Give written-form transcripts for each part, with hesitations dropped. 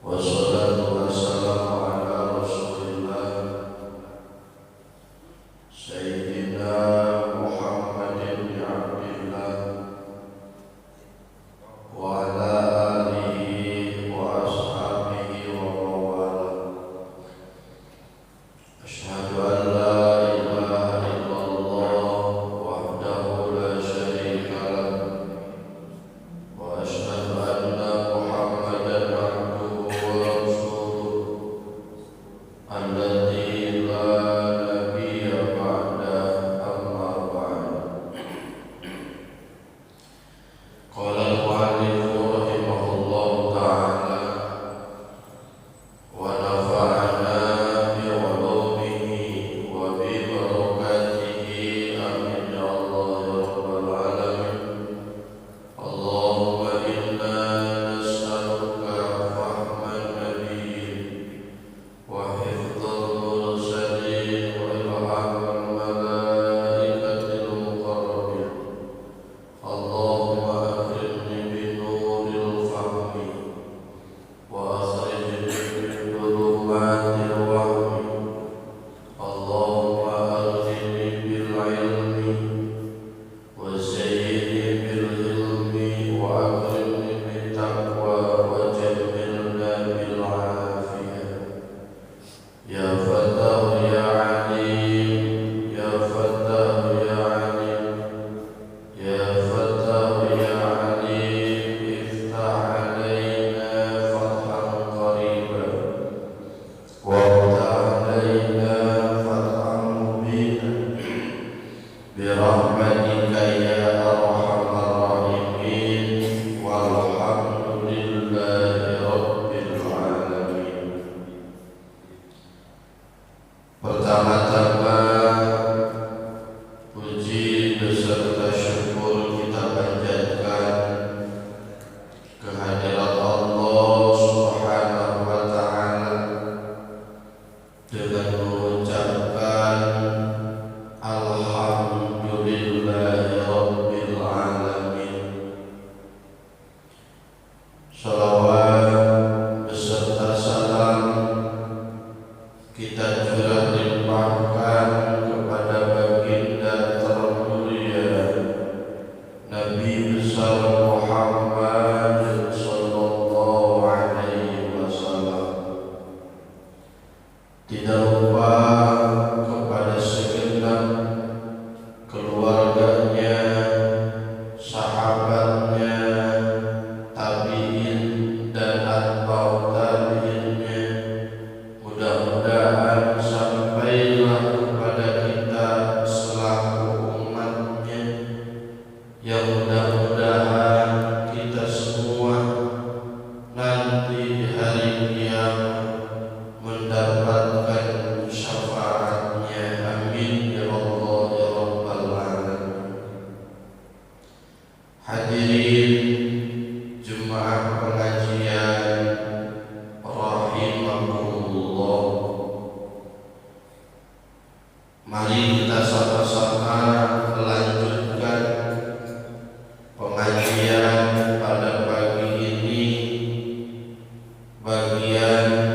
Wassalatu wassalamu ala Rasulillah Sayyidina Muhammad ibn Abdillah wa ala alihi wa ashabihi wa mawala. Asyhadu an la ilaha illallah wahdahu la syarika lah wa asyhadu anna Muhammadan abduhu wa rasuluh alladzi la nabiyya ba'dah, amma ba'd. Qala al-mu'allif rahimahullahu ta'ala wa nafa'ana bi 'ulumihi wa bi barakatihi, amin ya Allah ya rabbal alamin. Allahumma inna nas'aluka fahman nabiyyin wa hifdzal mursalin wa ilhamal malaikatil muqarrabin. Allahumma akrimni bi nuril fahmi wa akhrijni min dhulumatil wahmi. Allahumma aghnini bil ilmi wa zayyinni bil hilmi wa akrimni bit taqwa wa jammilna bil afiyah. Ya Fattah ya Alim, ya Fattah ya Alim, ya Fattah ya Alim, iftah alaina fathan qariban waftah alaina fathan mubinan birahmatika ya arhamar rahimin, walhamdulillahi rabbil alamin. Pertama-tama puji beserta syukur kita panjatkan kehadirat Allah Subhanahu wa ta'ala dengan mengucapkan alhamdulillahi rabbil alamin. Salawat beserta salam kita curah limpahkan kepada baginda termulia Nabi besar Muhammad sallallahu alaihi wasallam. Tidak lupa kepada segenap keluarganya, sahabatnya, tabi'in dan atba'u tabi'innya. Mudah-mudahan sampailah kepada kita selaku umatnya, yang mudah-mudahan kita semua nanti di hari kiamat mendapatkan syafaatnya, amin ya Allah ya rabbal alamin. Hadirin jemaah pengajian rahimakumullah, mari kita sama-sama melanjutkan pengajian pada pagi ini, bagian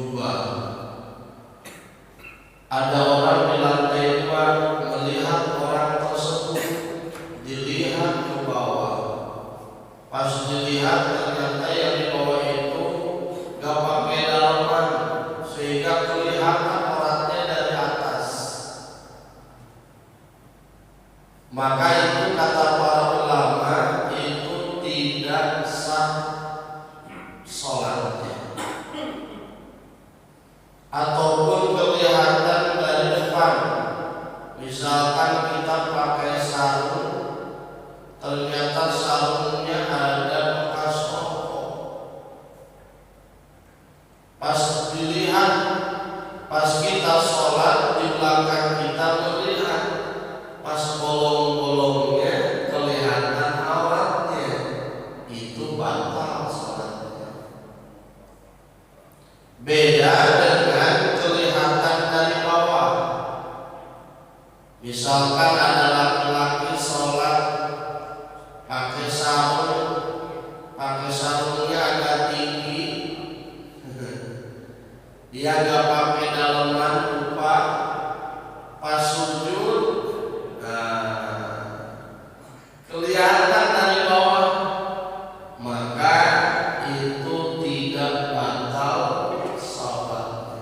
jubah. Ada orang di lantai 2 melihat orang tersebut, dilihat ke bawah. Pas dilihat ternyata yang di bawah itu gak pakai dalaman, sehingga kelihatan orangnya dari atas. Maka itu kata para ulama itu tidak sah sholatnya. Ataupun kelihatan dari depan, misalkan kita pakai sarung, ternyata sarungnya ada bekas rokok. Pas dilihat, pas kita sholat di belakang kita melihat, pas bolong-bolongnya kelihatan auratnya, itu batal sholatnya. Beda dengan kelihatan dari bawah. Misalkan ada laki-laki sholat pakai sarung, pakai sarungnya agak tinggi, dia agak pakai dalaman lupa, pas sujud, kelihatan dari bawah, maka itu tidak batal sholatnya.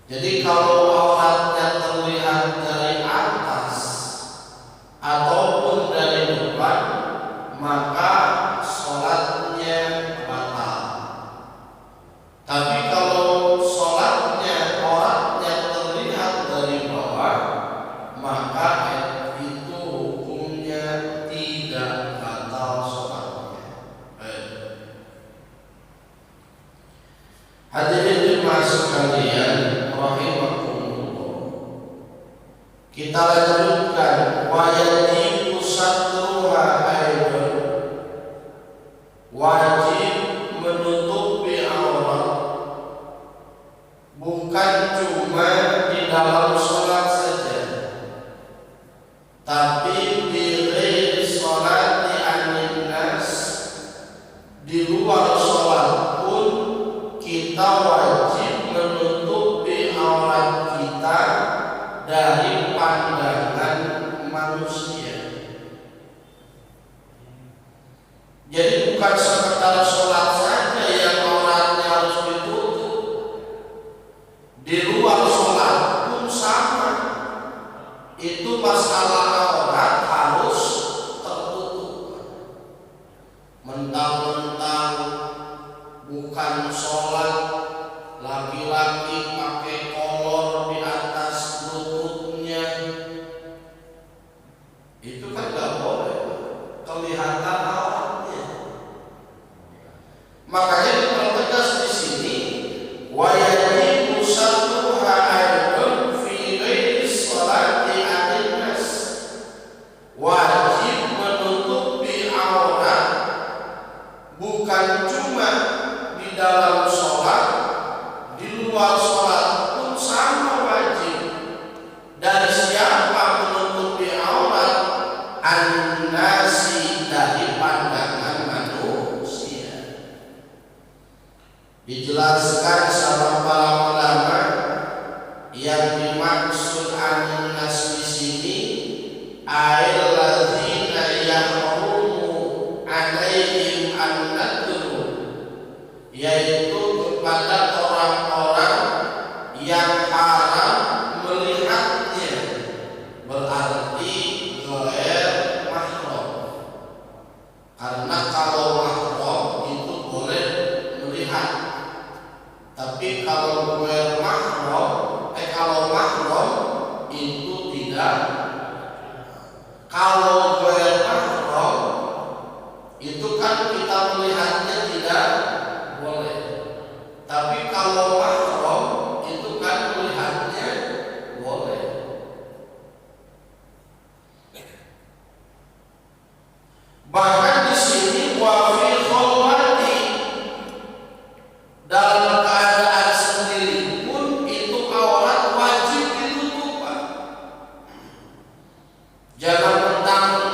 Jadi kalau auratnya terlihat dari atas ataupun dari depan, maka sholatnya batal. Tapi kalau sholatnya auratnya terlihat dari bawah, maka itu hukumnya tidak batal sholatnya. Hadirin jemaah sekalian rahimakumullah, kita lanjutkan. Wajib satruha aidan, wajib menutupi aurat bukan cuma di dalam sholat saja, tapi di ghairi sholati anin nas, di luar sholat pun kita wajib menutupi aurat kita dari pandangan manusia. Jadi bukan sekedar sholat saja yang auratnya harus ditutup, di luar sholat pun sama. Itu masalah aurat harus tertutup. Mentang-mentang bukan sholat, laki-laki pakai kolor di atas lututnya, itu kan gak boleh, kelihatan auratnya. Makanya dipertegas di sini, wajibu satruha aidan fi ghairi sholati anin nas, wajib menutupi aurat bukan cuma di dalam sholat, di luar sholat pun sama wajib. Dari siapa menutupi aurat? An-nasi, dari pandangan manusia. Dijelaskan sama para ulama, yang dimaksud an-nas di sini alladzina yahrumu alaihim an-nadru, yaitu kepada orang-orang yang haram melihatnya, berarti ghair mahram. Karena kalau mahram itu boleh melihat, tapi kalau ghair mahram, kalau mahram itu tidak. Kalau ghair mahram itu kan kita melihatnya tidak boleh, tapi kalau mahram itu kan melihatnya boleh. Bahkan di sini wa fi khalwati, dalam keadaan sendiri pun itu aurat wajib ditutup. Jangan mentang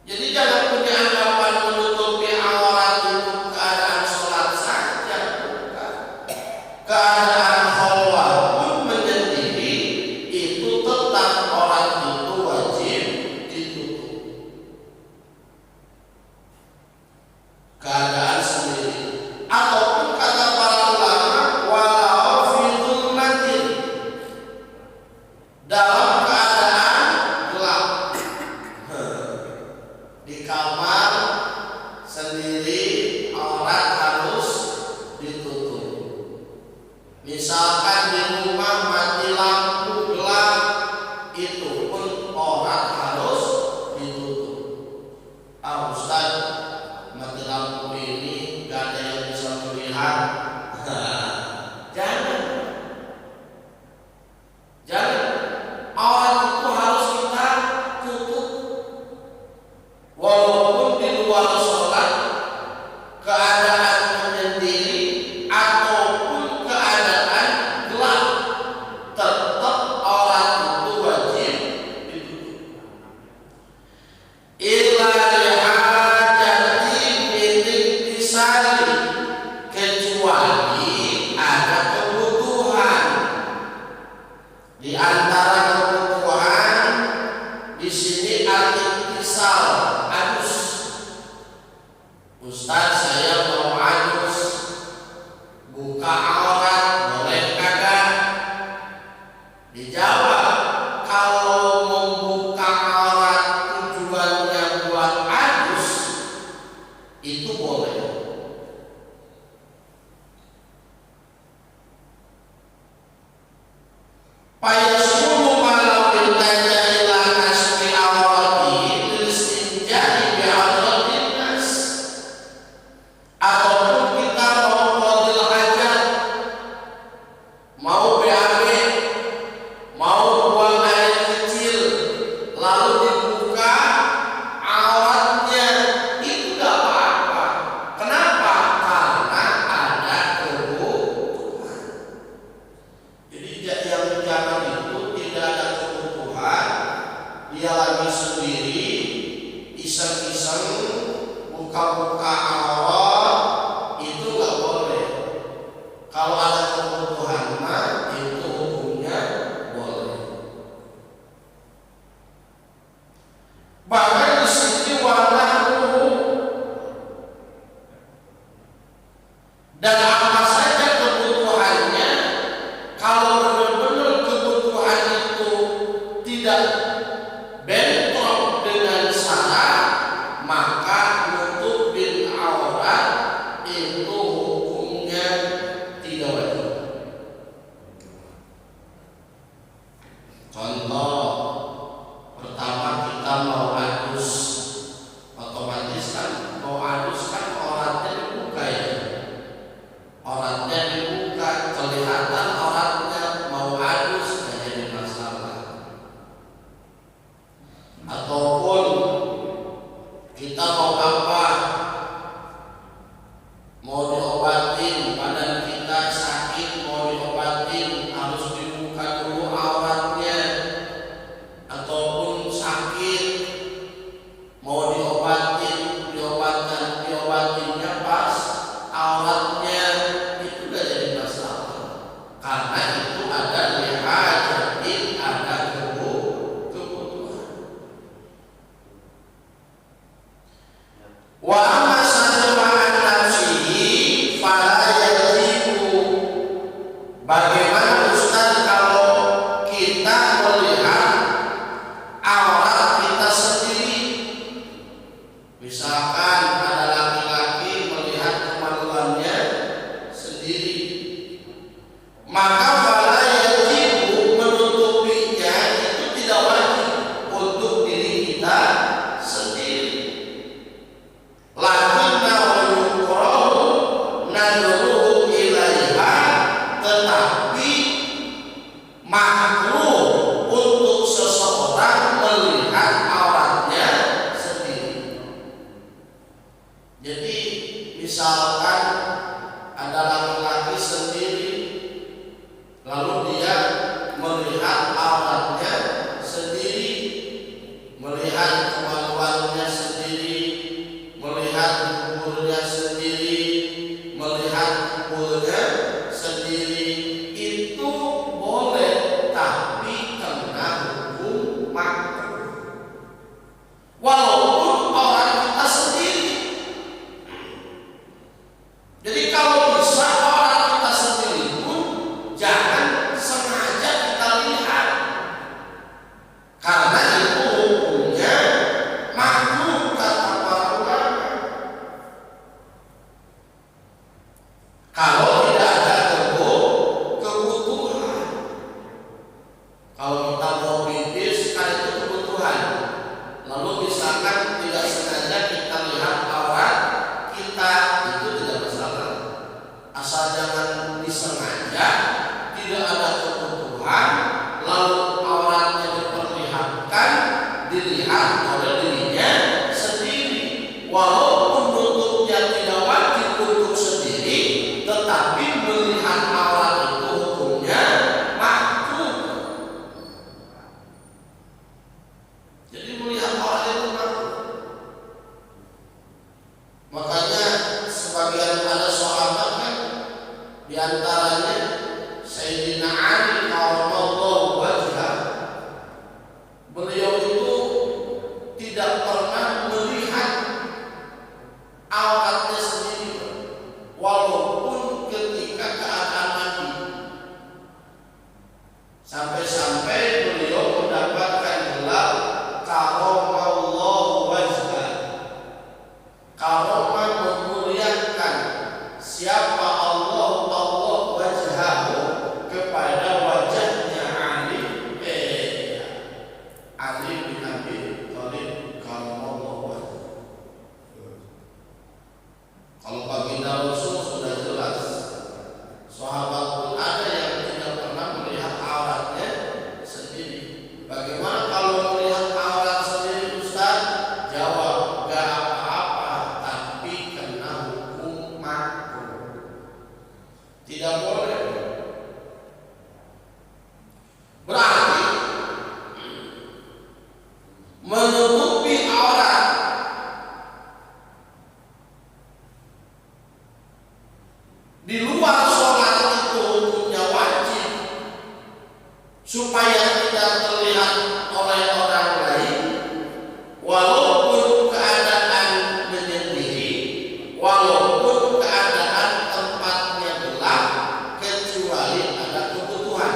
Jadi jangan punya anggapan menutupi aurat itu keadaan sholat saja, bukan. Keadaan khalwah pun menyendiri itu tetap orang itu wajib ditutup. Keadaan sendiri ataupun kata para ulama walau fi dzulmatin, dalam keadaan gelap di kamar sendiri aurat harus ditutup. Misalkan di rumah mati lampu gelap, itu pun aurat harus ditutup. Ah Ustaz, mati lampu ini gak ada yang bisa melihat. Jangan. Aurat itu harus kita tutup. Walaupun di luar sholat, keadaan menyendiri ataupun keadaan gelap, tetap aurat itu wajib ditutup. Illa lihajati biliktisari, kecuali ada kebutuhan. Di antara kebutuhan di sini al-iktisal, adus. Ustaz, saya mau adus, buka aurat, boleh kagak? Dijawab, kalau membuka aurat tujuannya buat adus, itu boleh. Fayasulu malam biltaja ila kasbi awrati listinjai bi'adratin nas. Ataupun kita mau qadil hajat, mau BAB, mau buang air kecil, lalu dibuka auratnya, itu gak apa-apa. Kenapa? Karena ada kebutuhan. Jadi yang jangan itu tidak ada kebutuhan, dia lagi sendiri, iseng-iseng buka-buka aurat, itu nggak boleh. Kalau ada kebutuhan mah itu hukumnya boleh. Bahkan di sini warna dan apa saja kebutuhannya. Kalau benar-benar kebutuhan itu tidak bentrok dengan syarat, maka nutupin aurat itu hukumnya tidak wajib. Contoh pertama, kita mau adus, otomatis kan mau adus kan auratnya dibuka ya. Auratnya dibuka, kelihatan auratnya, mau adus gak jadi masalah. Ataupun kita mau apa, mau diobatin, badan kita sakit mau diobatin, harus dibuka dulu auratnya. Ataupun sakit mau diobatin, diobatinnya pas auratnya, itu gak jadi masalah. Karena itu ada lihajatin, ada kebutuhan. Wa amma sajma'an nafsihi fala yajibu. Bagaimana Ustaz kalau kita melihat aurat kita sendiri? Misalkan ada laki-laki melihat kemaluannya sendiri, maka fala yajibu, menutupinya itu tidak wajib untuk diri kita sendiri. Lakinnahu yukrahu nadruhu ilaiha, tetapi makruh untuk seseorang melihat auratnya sendiri. misalkan tidak sengaja kita lihat aurat kita, itu tidak masalah. Asal jangan disengaja, tidak ada kebutuhan, lalu auratnya diperlihatkan, dilihat oleh dirinya sendiri. Walaupun nutupnya tidak wajib untuk sendiri, tetapi melihat aurat itu hukumnya makruh. Jadi melihat aurat itu makruh. Makanya sebagian ada sahabat kan, diantaranya Sayyidina Ali karramallahu wajhah, beliau itu tidak pernah melihat auratnya sendiri walaupun ketika keadaan mandi, sampai-sampai beliau mendapatkan gelar karramallahu wajhah. Karomah memuliakan siapa Allah wajhahu, kepada wajahnya Ali bin Abi Thalib karramallahu wajhahu. Kalau baginda Rasul sudah jelas, sahabat pun ada yang tidak pernah melihat auratnya sendiri. Bagaimana kalau melihat aurat sendiri, Ustaz? Jawab, gak apa-apa, tapi kena hukum makruh. Tidak boleh. Berarti menutupi aurat di luar sholat itu hukumnya wajib, supaya tidak terlihat oleh orang lain, walaupun keadaan menyendiri, walaupun keadaan tempatnya gelap, kecuali ada kebutuhan.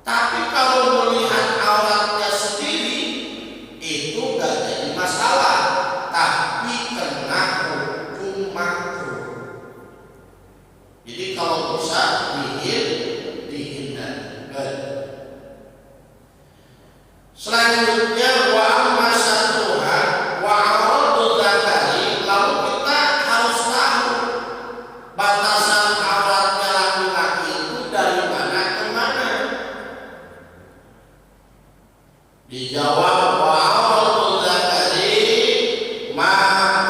Tapi kalau melihat auratnya sendiri itu gak jadi masalah, tapi kena hukum makruh. Jadi kalau bisa dihindari. Selanjutnya wa amma satuha wa auratu dzakari, lalu kita harus tahu batasan auratnya laki-laki itu dari mana ke mana. Dijawab wa auratu dzakari ma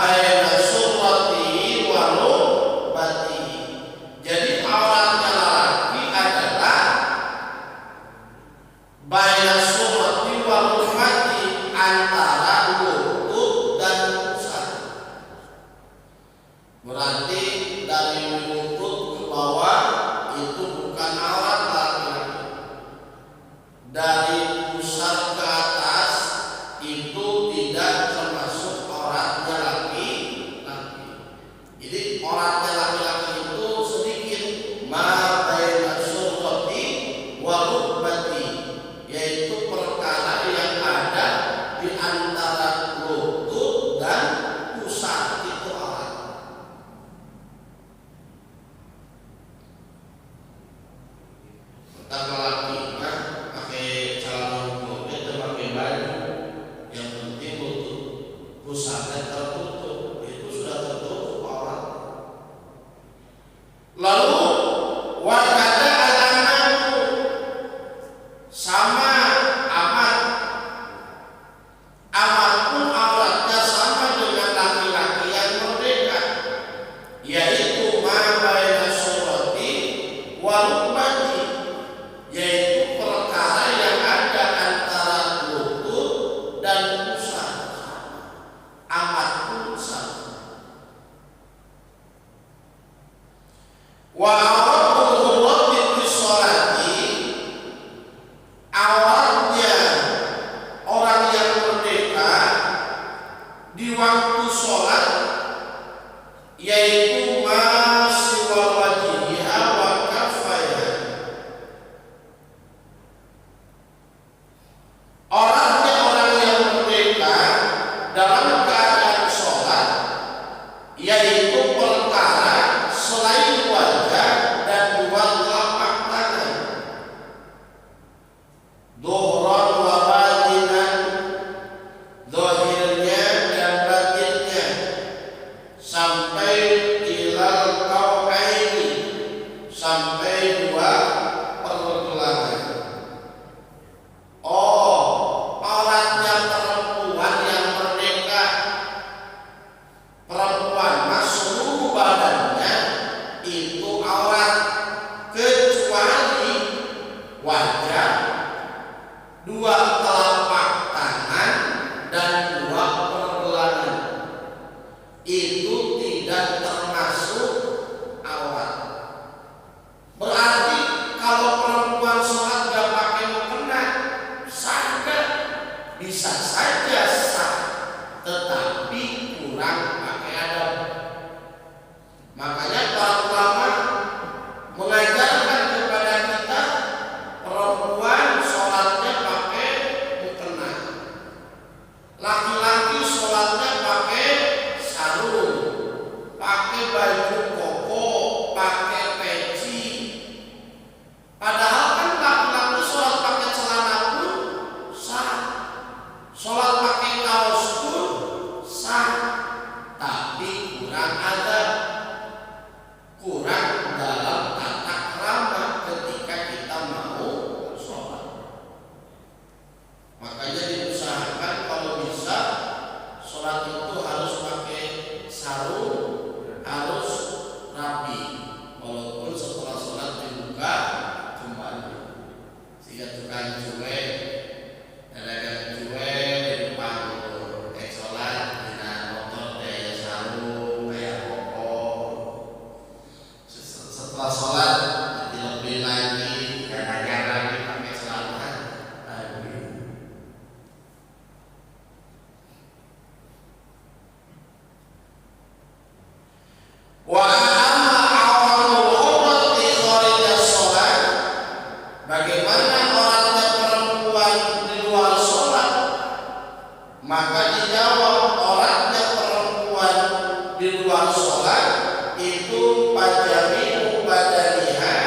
baina surratihi wa rukbatihi. Jadi auratnya laki adalah baina surrati wa rukbati, antara lutut dan pusat. Berarti dari lutut ke bawah itu bukan aurat laki-laki. Dari pusat ke atas itu tidak termasuk auratnya laki-laki. Jadi auratnya laki-laki itu sedikit, ma baina surrati wa rukbati, yaitu perkara yang ada di antara lutut dan pusat, itu aurat. Pertama laki pakai celana pendek atau pakai baju, yang penting lutut pusatnya tertutup, itu sudah tertutup aurat. Lalu wakada al-amatu, sama amat. Amat pun auratnya sama dengan laki-laki yang merdeka, yaitu ma baina surrati wa rukbati, yaitu perkara yang ada antara lutut dan pusat. Amat pun sama. Wa auratul hurrati fi sholati, auratnya orang yang merdeka di waktu sholat, yaitu ma siwa wajhiha wa kaffaiha. Auratnya orang yang merdeka dalam keadaan sholat, yaitu perkara selain wajah dan dua telapak tangan. Dhuhran wa batinan, itu tidak termasuk aurat. Berarti kalau perempuan sholat gak pakai mukena sah gak? Bisa saja sah, tetapi kurang pakai adab. Makanya para ulama mengajarkan kepada kita perempuan sholatnya pakai mukena, laki-laki sholatnya pakai sarung, pakai baju koko, pakai peci. Padahal kan laki-laki sholat pakai celana pun sah, sholat pakai kaos pun sah, tapi kurang adab, kurang dalam tata krama ketika kita mau sholat. Makanya diusahakan kalau bisa sholat itu harus pakai sarung, harus rapi, walaupun setelah sholat dibuka kembali, sehingga tukang cuek, dagang cuek di depan sholat dengan motor daya sarung kayak pokok. Setelah sholat dilebih lagi, kadang-kadang lagi pakai celana lagi. Wa amma awalul aurat fi kharij sholat, bagaimana auratnya perempuan di luar sholat? Maka dijawab auratnya perempuan di luar sholat itu pajami badaniha,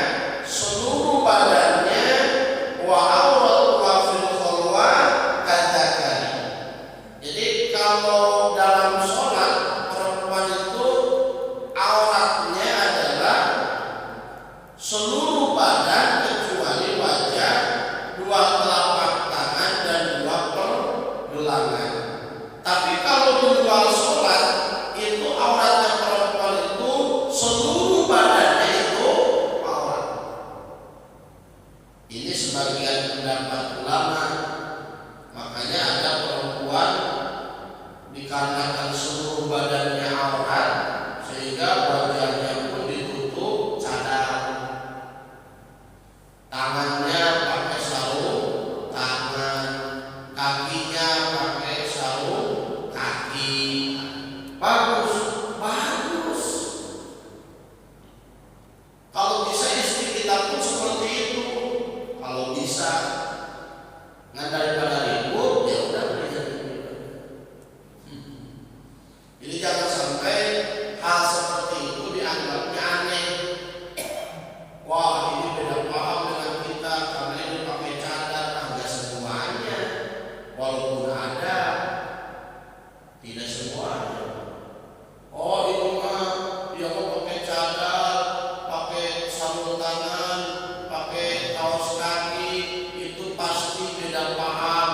seluruh badannya, wa auratuha fil khalwa kadzakari. Jadi kalau dalam sholat perempuan itu auratnya adalah seluruh badan kecuali wajah, dua telapak tangan dan dua pergelangan. Tapi kalau di luar sholat itu auratnya perempuan itu seluruh badannya itu aurat. Ini sebagian pendapat ulama. Makanya ada perempuan dikarenakan seluruh badannya aurat sehingga wajahnya pun ditutup cadar, tangannya pakai sarung tangan, kakinya pakai sarung kaki. Bagus, bagus. Kalau bisa istri kita pun seperti itu. Kalau bisa, nggak daripada ribut, ya udah belajar. Jadi jangan sampai hal seperti itu dianggapnya aneh. Wah, ini beda paham dengan kita karena ini pakai cadar. Enggak semuanya, walaupun ada, tidak semuanya. Oh, itu mah dia mau pakai cadar, pakai sarung tangan, pakai kaos kaki, itu pasti beda paham,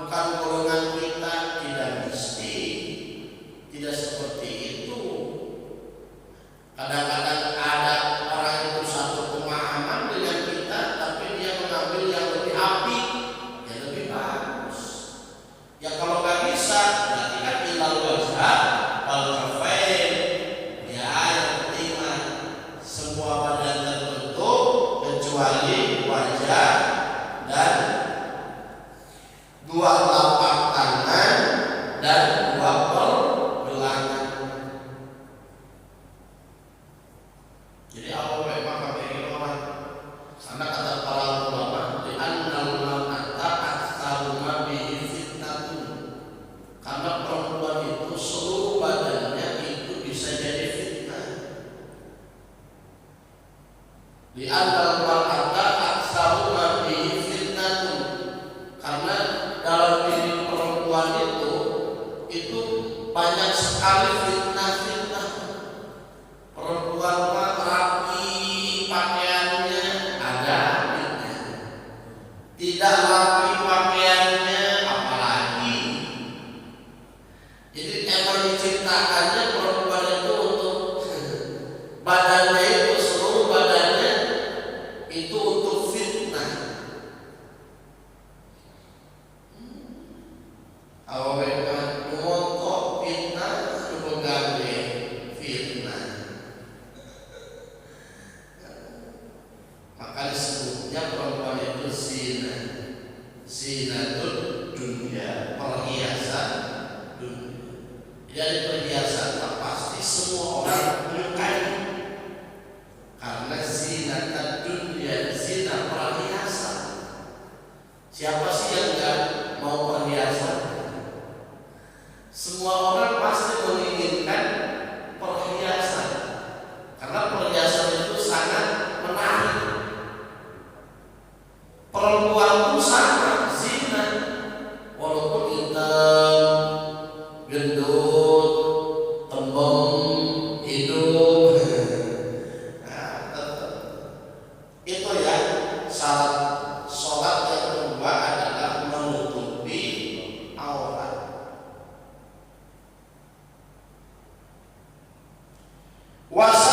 bukan golongan kita. Tidak mesti, tidak seperti itu. Kadang-kadang ada orang itu satu pemahaman dengan kita, tapi dia mengambil yang lebih apik, yang lebih bagus. Ya kalau nggak bisa, berarti kan ilal wajah wal kafain. Ya yang penting mah semua badan tertutup kecuali wajah dan dua telapak tangan dan dua pergelangan. Jadi apa memang pakai orang? Karena kata para ulama, di annal mar'ata aktsaru ma bihi fitnatun. Karena perempuan itu seluruh badannya itu bisa jadi fitnah. Di annal mar'ata aktsaru ma bihi fitnatun. Karena dalam diri perempuan itu banyak sekali fitnah-fitnah. Perempuan mah rapi pakaiannya, ada fitnah. Tidak rapi pakaiannya, apalagi. Jadi emang diciptakannya perempuan itu untuk badannya itu, seluruh badannya itu untuk fitnah. Awewe mongko fitnah kepegang dari perhiasan pasti semua orang menyukai, karena zinatan dunia, zina perhiasan. Siapa sih yang enggak mau perhiasan? Semua orang pasti menginginkan perhiasan, karena perhiasan itu sangat menarik. Perempuan pun sama, zina, walaupun hitam, gendut, tembem, hidup, itu ya. Syarat sholat yang kedua adalah menutupi aurat. Was